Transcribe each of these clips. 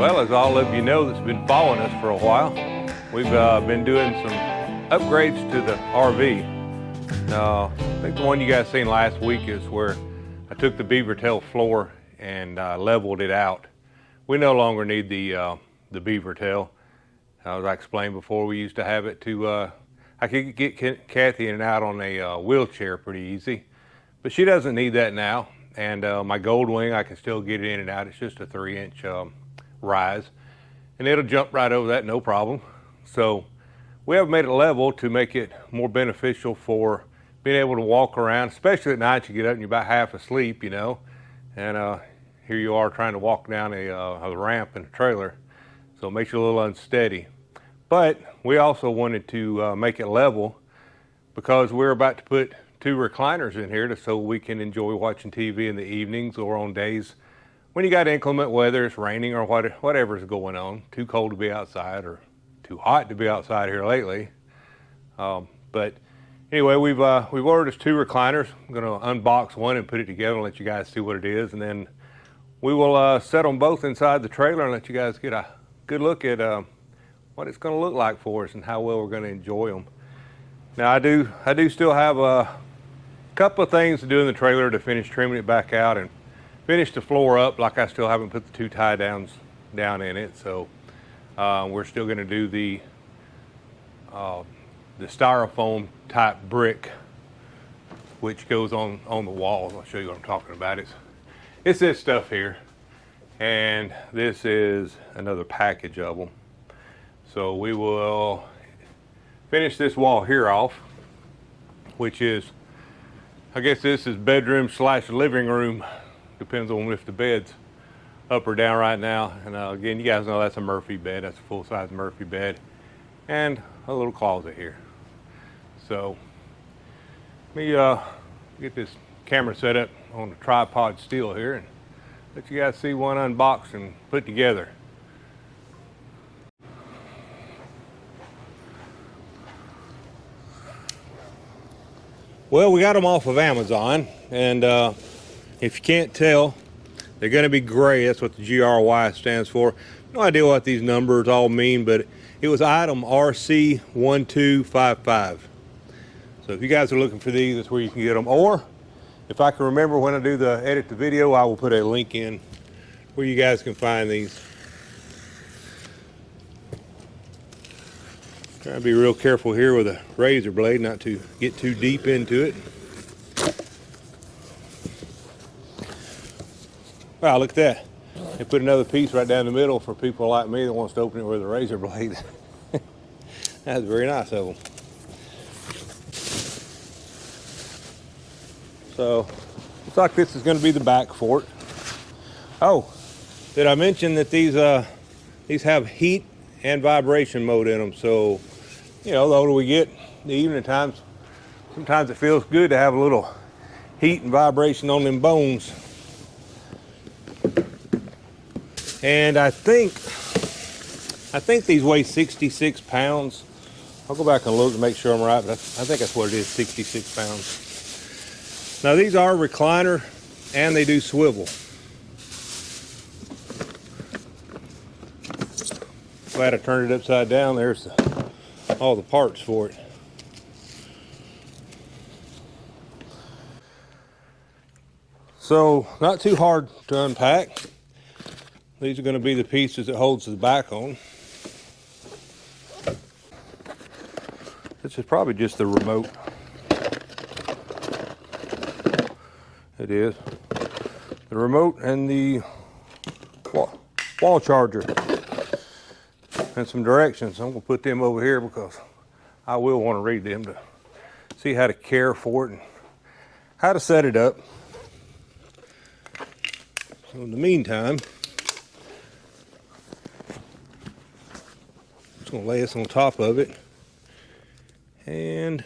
Well, as all of you know that's been following us for a while, we've been doing some upgrades to the RV. I think the one you guys seen last week is where I took the beaver tail floor and leveled it out. We no longer need the beaver tail. As I explained before, we used to have it to, I could get Kathy in and out on a wheelchair pretty easy, but she doesn't need that now. And my gold wing, I can still get it in and out. It's just a 3-inch rise, and it'll jump right over that, no problem. So we have made it level to make it more beneficial for being able to walk around, especially at night. You get up and you're about half asleep, you know, and here you are trying to walk down a ramp in a trailer, so it makes you a little unsteady. But we also wanted to make it level because we're about to put 2 recliners in here so we can enjoy watching TV in the evenings or on days when you got inclement weather, it's raining or whatever's going on, too cold to be outside or too hot to be outside here lately. But anyway, we've ordered us 2 recliners. I'm going to unbox one and put it together and let you guys see what it is, and then we will set them both inside the trailer and let you guys get a good look at what it's going to look like for us and how well we're going to enjoy them. Now I do still have a couple of things to do in the trailer to finish trimming it back out and finish the floor up. Like, I still haven't put the 2 tie downs down in it, so we're still going to do the styrofoam type brick which goes on the walls. I'll show you what I'm talking about. It's this stuff here, and this is another package of them. So we will finish this wall here off, which is, I guess this is bedroom / living room. Depends on if the bed's up or down right now. And again, you guys know that's a Murphy bed. That's a full-size Murphy bed. And a little closet here. So let me get this camera set up on a tripod steel here and let you guys see one unboxed and put together. Well, we got them off of Amazon, and if you can't tell, they're going to be gray. That's what the GRY stands for. No idea what these numbers all mean, but it was item RC1255. So if you guys are looking for these, that's where you can get them. Or if I can remember when I do edit the video, I will put a link in where you guys can find these. Try to be real careful here with a razor blade not to get too deep into it. Wow, look at that. They put another piece right down the middle for people like me that wants to open it with a razor blade. That's very nice of them. So, looks like this is going to be the back for it. Oh, did I mention that these have heat and vibration mode in them? So, you know, the older we get, the evening times, sometimes it feels good to have a little heat and vibration on them bones. And I think these weigh 66 pounds. I'll go back and look to make sure I'm right, but I think that's what it is, 66 pounds. Now these are recliner and they do swivel. Glad I turned it upside down. There's all the parts for it. So not too hard to unpack. These are going to be the pieces that holds the back on. This is probably just the remote. It is. The remote and the wall charger. And some directions. I'm going to put them over here because I will want to read them to see how to care for it and how to set it up. So in the meantime, going to lay this on top of it and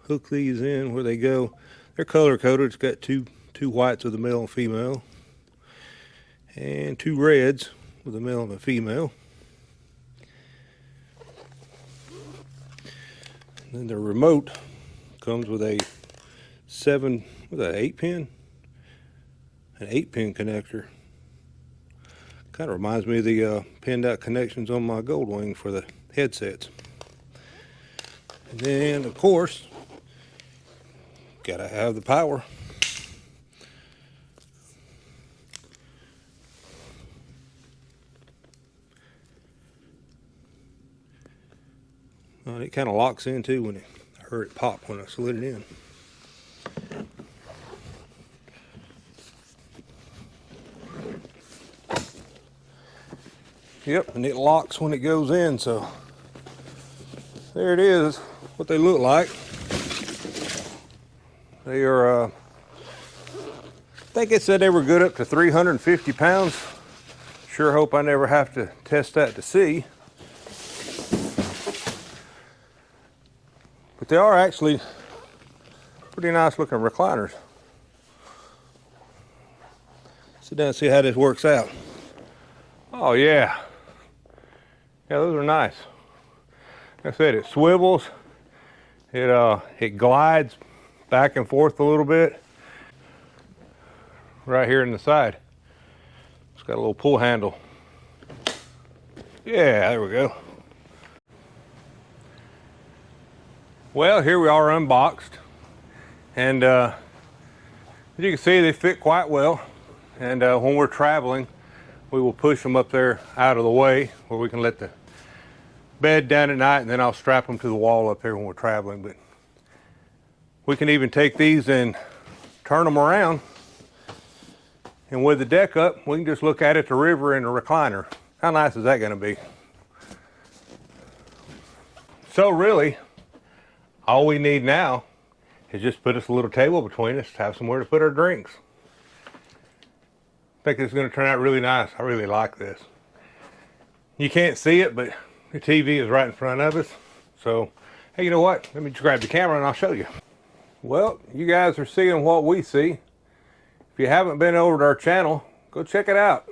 hook these in where they go. They're color coded. It's got two whites with a male and female, and 2 reds with a male and a female. And then the remote comes with a 8-pin? An 8-pin connector. Kind of reminds me of the pinned out connections on my Goldwing for the headsets. And then, of course, gotta have the power. Well, it kind of locks in too when I heard it pop when I slid it in. Yep, and it locks when it goes in, so there it is, what they look like. They are, I think it said they were good up to 350 pounds. Sure hope I never have to test that to see. But they are actually pretty nice looking recliners. Sit down and see how this works out. Oh yeah. Yeah, those are nice. Like I said, it swivels. It glides back and forth a little bit. Right here in the side. It's got a little pull handle. Yeah, there we go. Well, here we are unboxed. And as you can see, they fit quite well. And when we're traveling, we will push them up there out of the way where we can let the bed down at night, and then I'll strap them to the wall up here when we're traveling. But we can even take these and turn them around, and with the deck up, we can just look out at the river in a recliner. How nice is that going to be? So really, all we need now is just put us a little table between us to have somewhere to put our drinks. I think it's going to turn out really nice. I really like this. You can't see it, but the TV is right in front of us. So, hey, you know what? Let me just grab the camera and I'll show you. Well, you guys are seeing what we see. If you haven't been over to our channel, go check it out.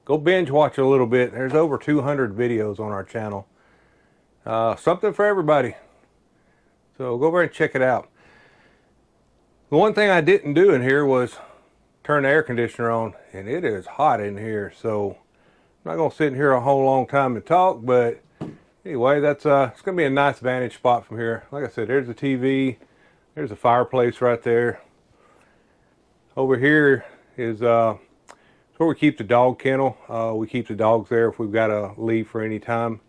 Go binge watch a little bit. There's over 200 videos on our channel. Something for everybody. So go over and check it out. The one thing I didn't do in here was turn the air conditioner on, and it is hot in here. So I'm not going to sit in here a whole long time and talk, but anyway, that's it's going to be a nice vantage spot from here. Like I said, there's the TV, there's a fireplace right there. Over here is where we keep the dog kennel. We keep the dogs there if we've got to leave for any time.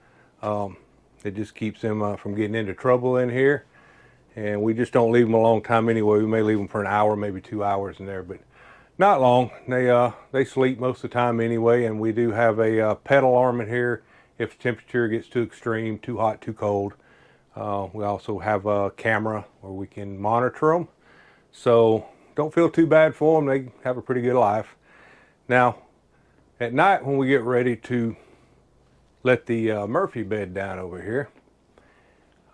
It just keeps them from getting into trouble in here. And we just don't leave them a long time anyway. We may leave them for an hour, maybe 2 hours in there, but not long. They sleep most of the time anyway, and we do have a pet alarm in here if the temperature gets too extreme, too hot, too cold. We also have a camera where we can monitor them. So don't feel too bad for them. They have a pretty good life. Now, at night when we get ready to let the Murphy bed down over here,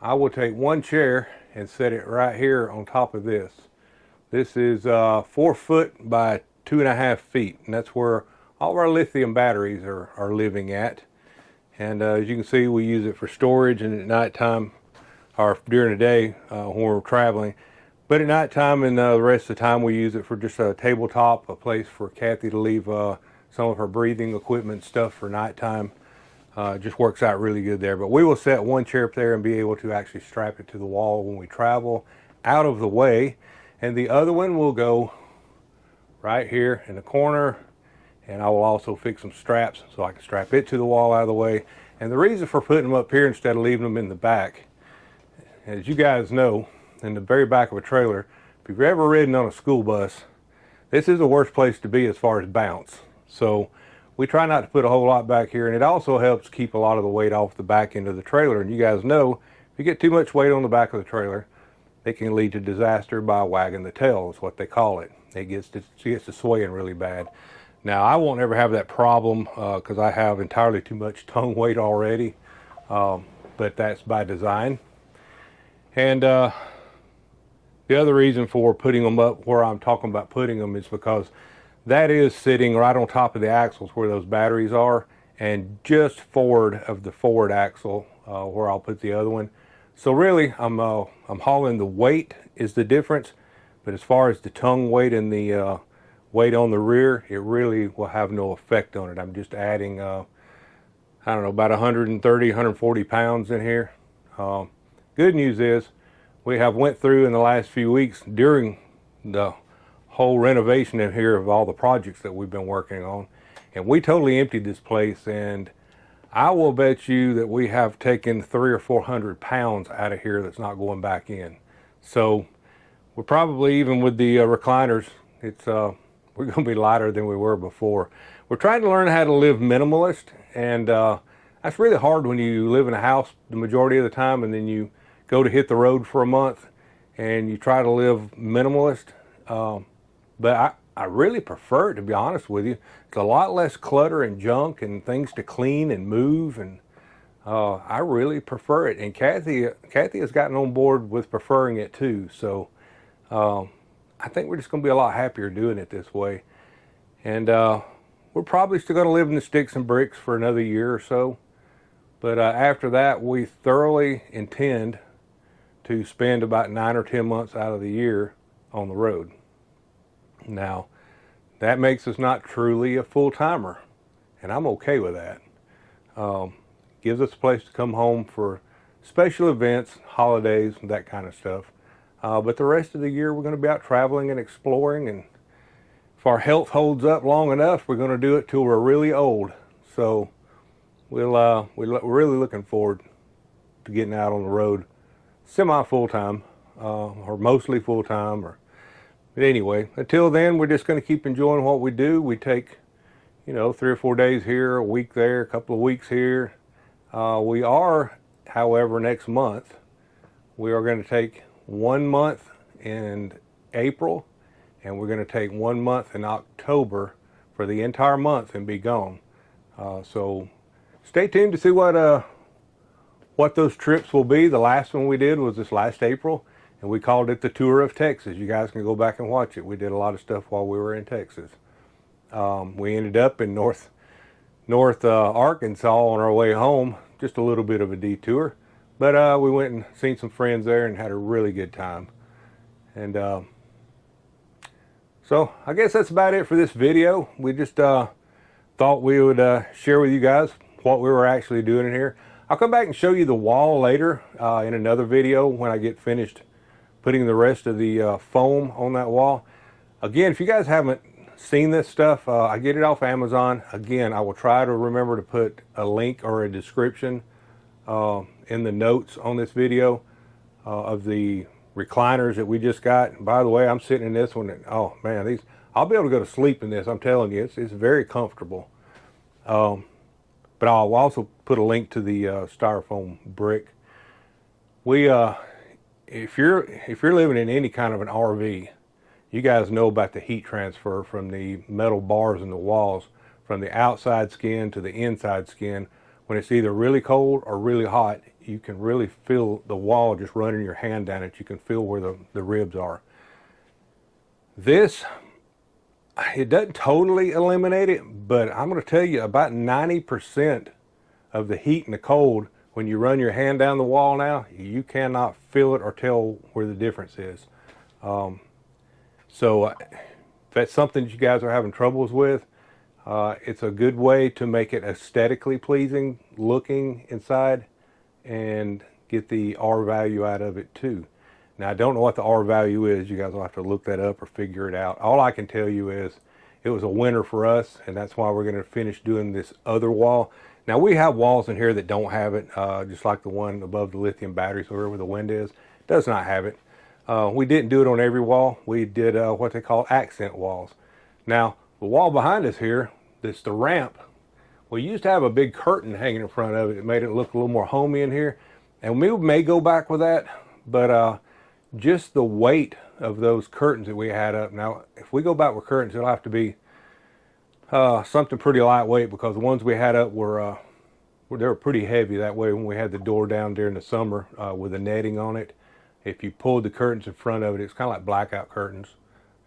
I will take one chair and set it right here on top of this. This is 4 foot by 2.5 feet, and that's where all of our lithium batteries are living at. And as you can see, we use it for storage and at nighttime, or during the day when we're traveling. But at nighttime and the rest of the time, we use it for just a tabletop, a place for Kathy to leave some of her breathing equipment stuff for nighttime. Just works out really good there. But we will set one chair up there and be able to actually strap it to the wall when we travel out of the way. And the other one will go right here in the corner, and I will also fix some straps so I can strap it to the wall out of the way. And the reason for putting them up here instead of leaving them in the back, as you guys know, in the very back of a trailer, if you've ever ridden on a school bus, this is the worst place to be as far as bounce. So we try not to put a whole lot back here, and it also helps keep a lot of the weight off the back end of the trailer. And you guys know, if you get too much weight on the back of the trailer, it can lead to disaster by wagging the tail, is what they call it. It gets to swaying really bad. Now, I won't ever have that problem because I have entirely too much tongue weight already, but that's by design. And the other reason for putting them up where I'm talking about putting them is because that is sitting right on top of the axles where those batteries are, and just forward of the forward axle where I'll put the other one. So really, I'm hauling the weight is the difference, but as far as the tongue weight and the weight on the rear, it really will have no effect on it. I'm just adding, I don't know, about 130, 140 pounds in here. Good news is we have went through in the last few weeks during the whole renovation in here of all the projects that we've been working on, and we totally emptied this place, and I will bet you that we have taken 300 or 400 pounds out of here that's not going back in. So we're probably, even with the recliners, it's we're going to be lighter than we were before. We're trying to learn how to live minimalist, and that's really hard when you live in a house the majority of the time, and then you go to hit the road for a month and you try to live minimalist. But I really prefer it, to be honest with you. It's a lot less clutter and junk and things to clean and move, and I really prefer it. And Kathy has gotten on board with preferring it too. So I think we're just going to be a lot happier doing it this way. And we're probably still going to live in the sticks and bricks for another year or so. But after that, we thoroughly intend to spend about 9 or 10 months out of the year on the road. Now, that makes us not truly a full-timer, and I'm okay with that. Gives us a place to come home for special events, holidays, that kind of stuff. But the rest of the year, we're going to be out traveling and exploring, and if our health holds up long enough, we're going to do it till we're really old. So we're really looking forward to getting out on the road semi-full-time, or mostly full-time. But anyway, until then, we're just going to keep enjoying what we do. We take, 3 or 4 days here, a week there, a couple of weeks here. We are, however, next month, we are going to take 1 month in April, and we're going to take 1 month in October for the entire month and be gone. So stay tuned to see what those trips will be. The last one we did was this last April, and we called it the Tour of Texas. You guys can go back and watch it. We did a lot of stuff while we were in Texas. We ended up in North Arkansas on our way home, just a little bit of a detour. But we went and seen some friends there and had a really good time. And so I guess that's about it for this video. We just thought we would share with you guys what we were actually doing in here. I'll come back and show you the wall later in another video when I get finished putting the rest of the foam on that wall. Again, if you guys haven't seen this stuff, I get it off Amazon. Again, I will try to remember to put a link or a description in the notes on this video of the recliners that we just got. And by the way, I'm sitting in this one, and oh man, I'll be able to go to sleep in this. I'm telling you, it's very comfortable. But I'll also put a link to the styrofoam brick. If you're living in any kind of an RV, you guys know about the heat transfer from the metal bars in the walls, from the outside skin to the inside skin. When it's either really cold or really hot, you can really feel the wall just running your hand down it. You can feel where the ribs are. This, it doesn't totally eliminate it, but I'm going to tell you about 90% of the heat and the cold, when you run your hand down the wall now, you cannot feel it or tell where the difference is. So if that's something that you guys are having troubles with, it's a good way to make it aesthetically pleasing looking inside and get the R value out of it too. Now, I don't know what the R value is. You guys will have to look that up or figure it out. All I can tell you is it was a winner for us, and that's why we're going to finish doing this other wall. Now, we have walls in here that don't have it, just like the one above the lithium batteries, wherever the wind is, does not have it. We didn't do it on every wall. We did what they call accent walls. Now, the wall behind us here, that's the ramp, we used to have a big curtain hanging in front of it. It made it look a little more homey in here. And we may go back with that, but just the weight of those curtains that we had up. Now, if we go back with curtains, it'll have to be something pretty lightweight, because the ones we had up were they were pretty heavy. That way, when we had the door down during the summer with the netting on it, if you pulled the curtains in front of it, it's kind of like blackout curtains,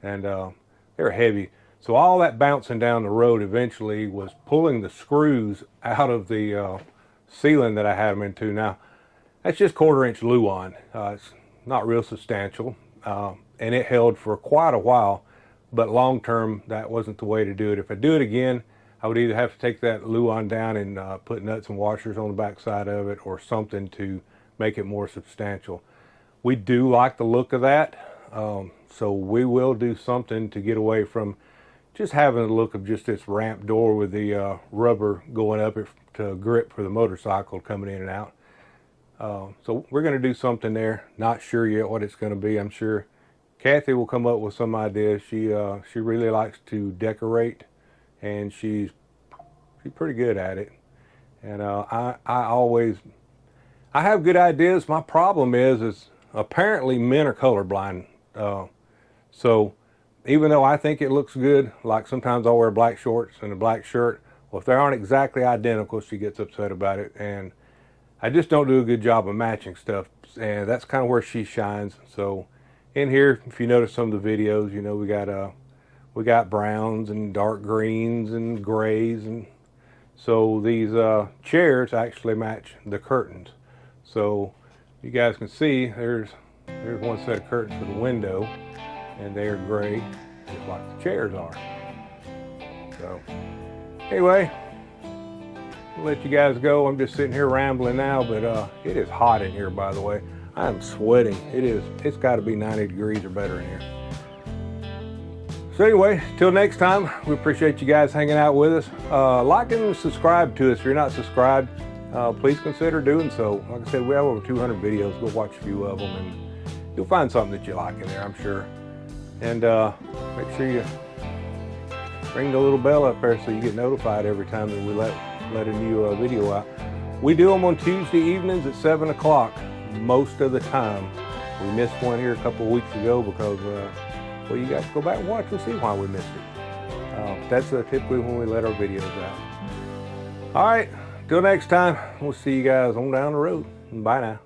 and they were heavy. So all that bouncing down the road eventually was pulling the screws out of the ceiling that I had them into. Now, that's just 1/4 inch luan. It's not real substantial, and it held for quite a while. but long term, that wasn't the way to do it. If I do it again, I would either have to take that Luan down and put nuts and washers on the back side of it or something to make it more substantial. We do like the look of that, so we will do something to get away from just having the look of just this ramp door with the rubber going up it to grip for the motorcycle coming in and out. So we're going to do something there. Not sure yet what it's going to be. I'm sure Kathy will come up with some ideas. She really likes to decorate, and she's pretty good at it. And I have good ideas. My problem is apparently men are colorblind. So even though I think it looks good, like sometimes I'll wear black shorts and a black shirt, well, if they aren't exactly identical, she gets upset about it. And I just don't do a good job of matching stuff, and that's kind of where she shines. So in here, if you notice some of the videos, you know, we got browns and dark greens and grays, and so these chairs actually match the curtains. So you guys can see there's one set of curtains for the window, and they are gray, just like the chairs are. So anyway, I'll let you guys go. I'm just sitting here rambling now, but it is hot in here, by the way. I am sweating. It's got to be 90 degrees or better in here. So anyway, till next time, we appreciate you guys hanging out with us. Like and subscribe to us. If you're not subscribed, please consider doing so. Like I said, we have over 200 videos. Go watch a few of them, and you'll find something that you like in there, I'm sure. And make sure you ring the little bell up there so you get notified every time that we let a new video out. We do them on Tuesday evenings at 7 o'clock most of the time. We missed one here a couple of weeks ago because, well, you guys go back and watch and see why we missed it. That's typically when we let our videos out. All right, till next time, we'll see you guys on down the road. Bye now.